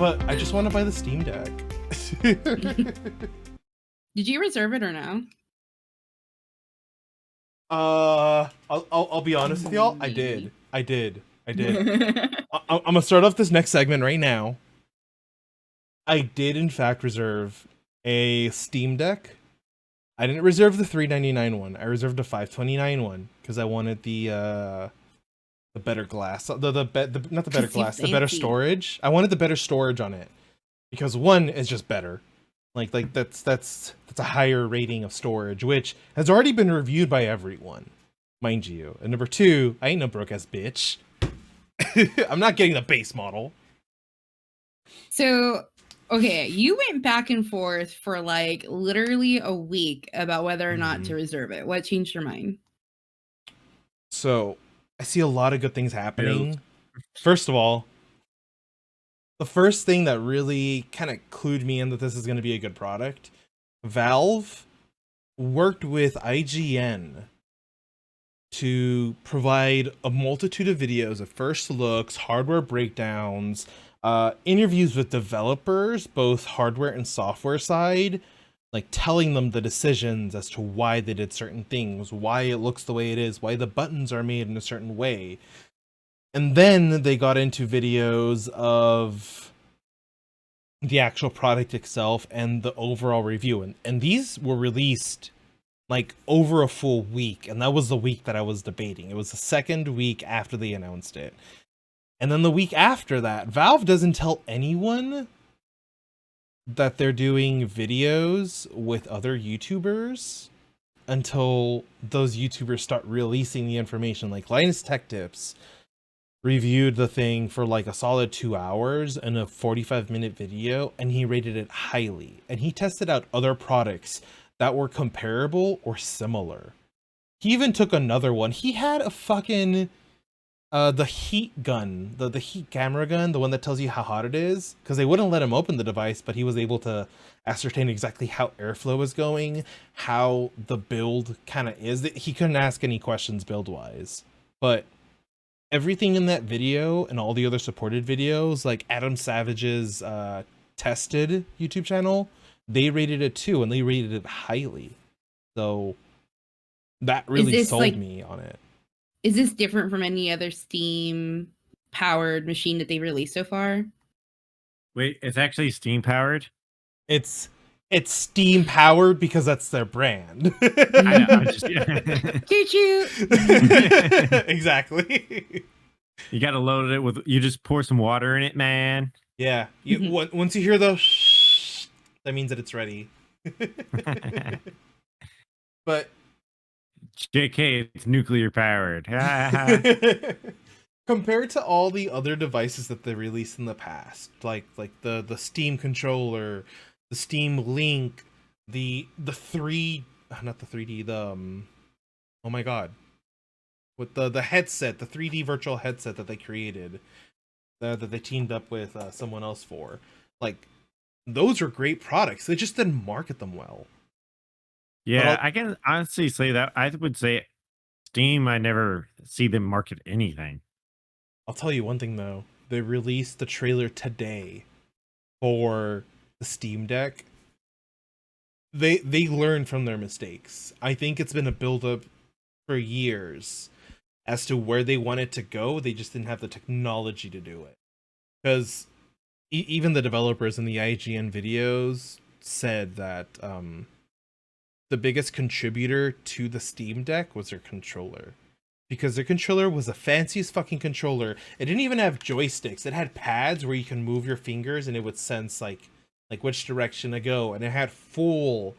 But I just want to buy the Steam Deck. Did you reserve it or no? I'll be honest with y'all. I did. I'm gonna start off this next segment right now. I did in fact reserve a Steam Deck. I didn't reserve the $399 one. I reserved a $529 one because I wanted the better glass. Not the better glass, the better storage. I wanted the better storage on it because one is just better. Like that's a higher rating of storage, which has already been reviewed by everyone, mind you. And number two, I ain't no broke ass bitch. I'm not getting the base model. So, okay, you went back and forth for like literally a week about whether or not to reserve it. What changed your mind? So, I see a lot of good things happening. First of all, the first thing that really kind of clued me in that this is going to be a good product, Valve worked with IGN to provide a multitude of videos of first looks, hardware breakdowns, interviews with developers, both hardware and software side, like telling them the decisions as to why they did certain things, why it looks the way it is, why the buttons are made in a certain way. And then they got into videos of the actual product itself and the overall review. And these were released like over a full week. And that was the week that I was debating. It was the second week after they announced it. And then the week after that, Valve doesn't tell anyone that they're doing videos with other YouTubers until those YouTubers start releasing the information. Like Linus Tech Tips reviewed the thing for like a solid 2 hours in a 45-minute video, and he rated it highly. And he tested out other products that were comparable or similar. He even took another one. He had a fucking the heat gun, the heat camera gun, the one that tells you how hot it is, because they wouldn't let him open the device, but he was able to ascertain exactly how airflow is going, how the build kind of is. He couldn't ask any questions build wise, but everything in that video and all the other supported videos, like Adam Savage's tested YouTube channel, they rated it too, and they rated it highly. So that really sold me on it. Is this different from any other Steam powered machine that they released so far? Wait, it's actually Steam powered? It's Steam powered because that's their brand. I'm just Choo-choo. Exactly. You gotta load it with, you just pour some water in it, man. Yeah. Once you hear the shh, that means that it's ready. But JK, it's nuclear powered. Compared to all the other devices that they released in the past, like the Steam controller, the Steam Link, the 3D, not the 3D, the oh my god, with the headset, the 3D virtual headset that they created, that they teamed up with someone else for, like those are great products. They just didn't market them well. Yeah, I can honestly say that. I would say Steam, I never see them market anything. I'll tell you one thing though. They released the trailer today for the Steam Deck. They learned from their mistakes. I think it's been a build-up for years as to where they wanted to go. They just didn't have the technology to do it. Because even the developers in the IGN videos said that the biggest contributor to the Steam Deck was their controller. Because their controller was the fanciest fucking controller. It didn't even have joysticks. It had pads where you can move your fingers and it would sense like which direction to go. And it had full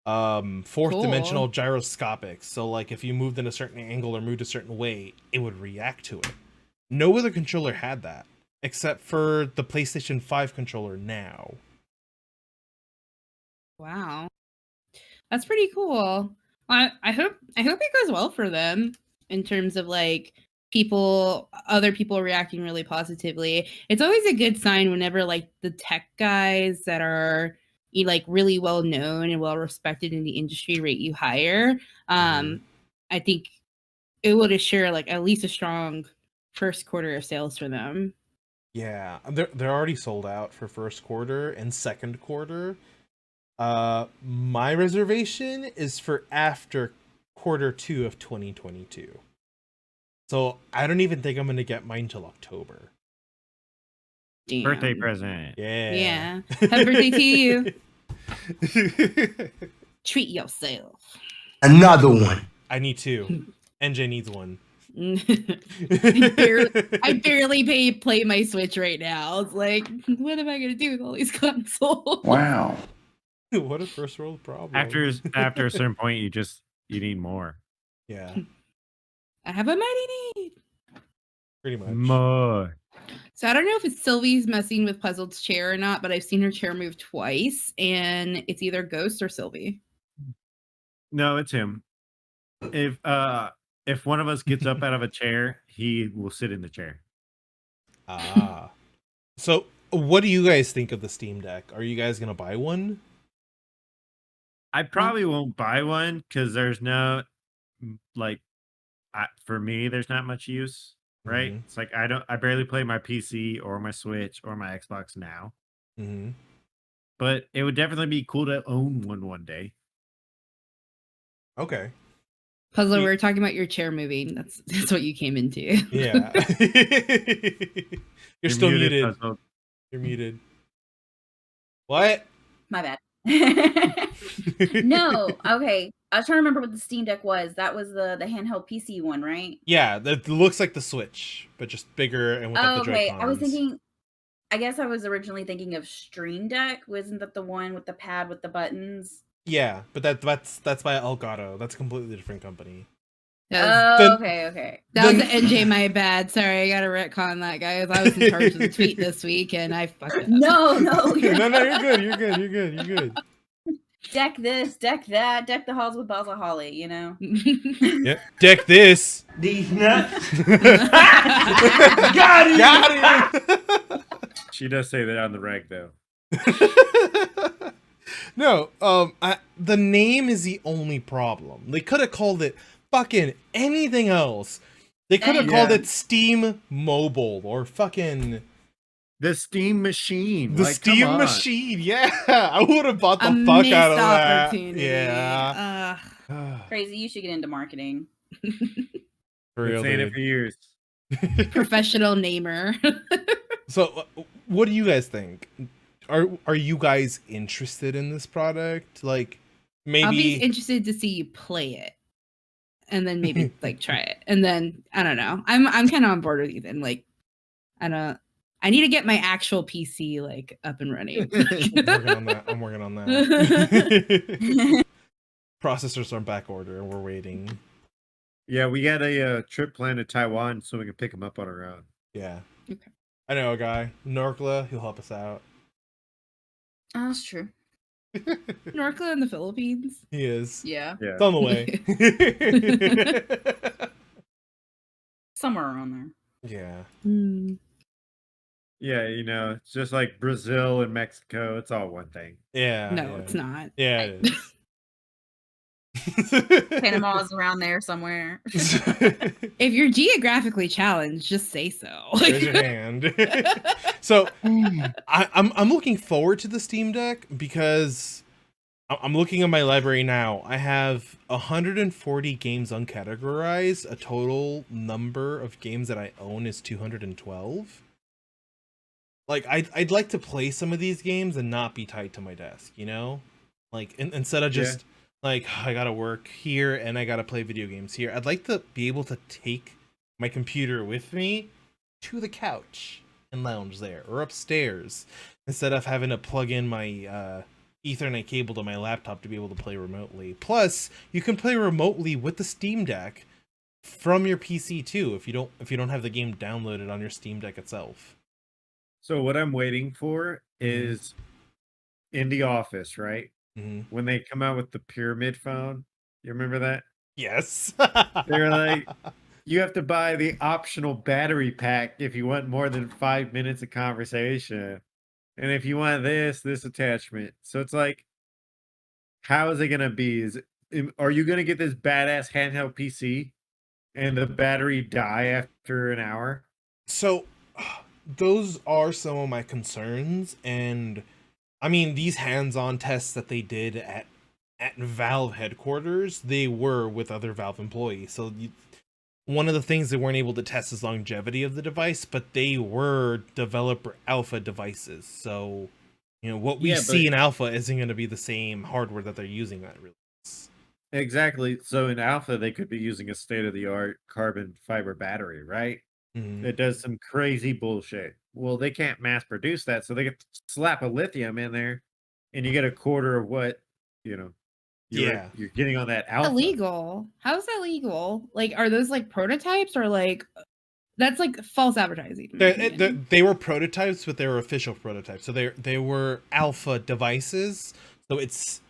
fourth dimensional gyroscopics. So like if you moved in a certain angle or moved a certain way, it would react to it. No other controller had that except for the PlayStation 5 controller now. Wow. That's pretty cool. I hope it goes well for them in terms of like other people reacting really positively. It's always a good sign whenever like the tech guys that are like really well known and well respected in the industry rate you higher. I think it would assure like at least a strong first quarter of sales for them. Yeah, they're already sold out for first quarter and second quarter. My reservation is for after quarter 2 of 2022. So I don't even think I'm gonna get mine till October. Damn. Birthday present. Yeah. Yeah. Happy birthday to you. Treat yourself. Another one. I need 2. NJ needs 1. I barely play my Switch right now. It's like, what am I gonna do with all these consoles? Wow. What a first world problem. After a certain point, you need more. Yeah, I have a mighty need. pretty much. More. So I don't know if it's Sylvie's messing with Puzzled's chair or not, but I've seen her chair move twice, and it's either Ghost or Sylvie. No, it's him. If one of us gets up out of a chair, he will sit in the chair. Ah. So what do you guys think of the Steam Deck? Are you guys gonna buy one? I probably won't buy one because there's no for me, there's not much use, right? Mhm. It's like I barely play my PC or my Switch or my Xbox now. Mm-hmm. But it would definitely be cool to own one day. Okay. Puzzler, we were talking about your chair moving. That's what you came into. Yeah. You're still muted. Puzzle. You're muted. What? My bad. No, okay. I was trying to remember what the Steam Deck was. That was the handheld PC one, right? Yeah, that looks like the Switch, but just bigger and without the Okay. Joy-Cons. I was thinking. I guess I was originally thinking of Stream Deck. Wasn't that the one with the pad with the buttons? Yeah, but that's by Elgato. That's a completely different company. Okay. That was NJ, my bad. Sorry, I gotta retcon that, guys. I was in charge of the tweet this week, and I fucked it up. No, No, you're good. Deck this, deck that, deck the halls with Basil Holly, you know? Yep. Deck this. These nuts. Got him. She does say that on the reg though. No, the name is the only problem. They could have called it fucking anything else. They could have called it Steam Mobile or fucking the Steam Machine. The Steam Machine. Yeah, I would have bought the fuck out of that. Yeah. Crazy. You should get into marketing. For real, saying it for years. Professional namer. So, what do you guys think? Are you guys interested in this product? Like, maybe I'll be interested to see you play it, and then maybe like try it, and then I don't know. I'm kind of on board with Ethan. Like, I need to get my actual PC like up and running. I'm working on that. Processors are in back order, and we're waiting. Yeah, we got a trip planned to Taiwan, so we can pick them up on our own. Yeah. Okay. I know a guy, Norkla. He'll help us out. Oh, that's true. Norkla in the Philippines. He is. Yeah. It's on the way. Somewhere around there. Yeah. Yeah, you know, it's just like Brazil and Mexico. It's all one thing. Yeah. No, it's not. Yeah, it is. Panama's around there somewhere. If you're geographically challenged, just say so. Raise your hand. So I'm looking forward to the Steam Deck because I'm looking at my library now. I have 140 games uncategorized. A total number of games that I own is 212. Like I'd like to play some of these games and not be tied to my desk, you know? Like instead of just like I gotta work here and I gotta play video games here. I'd like to be able to take my computer with me to the couch and lounge there or upstairs instead of having to plug in my Ethernet cable to my laptop to be able to play remotely. Plus, you can play remotely with the Steam Deck from your PC too if you don't have the game downloaded on your Steam Deck itself. So what I'm waiting for is in the office, right? Mm-hmm. When they come out with the pyramid phone, you remember that? Yes. They're like, you have to buy the optional battery pack if you want more than 5 minutes of conversation. And if you want this attachment. So it's like, how is it going to be? Are you going to get this badass handheld PC and the battery die after an hour? So those are some of my concerns, and I mean these hands-on tests that they did at Valve headquarters, they were with other Valve employees. So one of the things they weren't able to test is longevity of the device, but they were developer alpha devices. So, you know, what we see in alpha isn't going to be the same hardware that they're using that release. Exactly. So in alpha, they could be using a state-of-the-art carbon fiber battery, right? Mhm. It does some crazy bullshit. Well, they can't mass produce that, so they could slap a lithium in there, and you get a quarter of what you know Yeah. you're getting on that alpha. Illegal. How's that legal? Like, are those like prototypes or like that's like false advertising? in my opinion. They were prototypes, but they were official prototypes. So they were alpha devices. So it's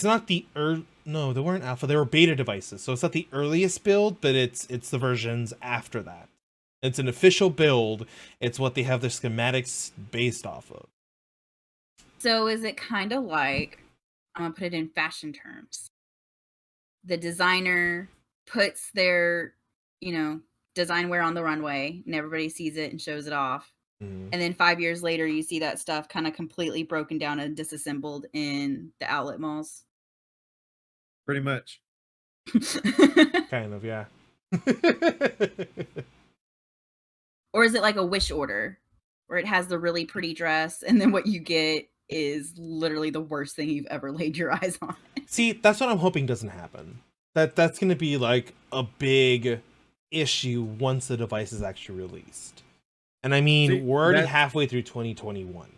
not the no, they weren't alpha. They were beta devices. So it's not the earliest build, but it's the versions after that. It's an official build. It's what they have their schematics based off of. So is it kind of like, I'm gonna put it in fashion terms, the designer puts their, design wear on the runway and everybody sees it and shows it off. Mhm. And then 5 years later, you see that stuff kind of completely broken down and disassembled in the outlet malls. Pretty much. Kind of, yeah. Or is it like a wish order where it has the really pretty dress and then what you get is literally the worst thing you've ever laid your eyes on? See, that's what I'm hoping doesn't happen. That's going to be like a big issue once the device is actually released. And I mean, See, we're already halfway through 2021.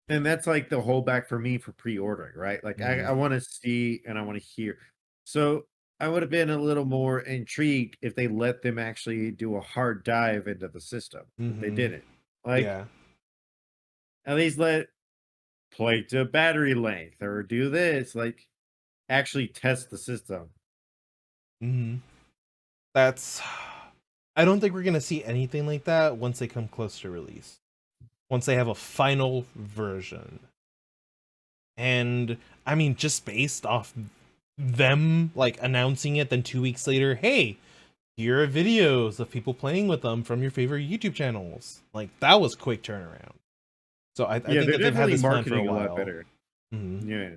And that's like the holdback for me for pre-ordering, right? Like Mhm. I want to see and I want to hear. So I would have been a little more intrigued if they let them actually do a hard dive into the system. But they Mhm. didn't. Like Yeah. at least let play to battery length or do this. Like actually test the system. Hmm. That's. I don't think we're gonna see anything like that once they come close to release. Once they have a final version. And I mean, just based off them like announcing it, then 2 weeks later, hey, here are videos of people playing with them from your favorite YouTube channels. Like that was quick turnaround. So I think they're that they've had definitely this plan for a marketing a lot while. better. Mhm. Yeah.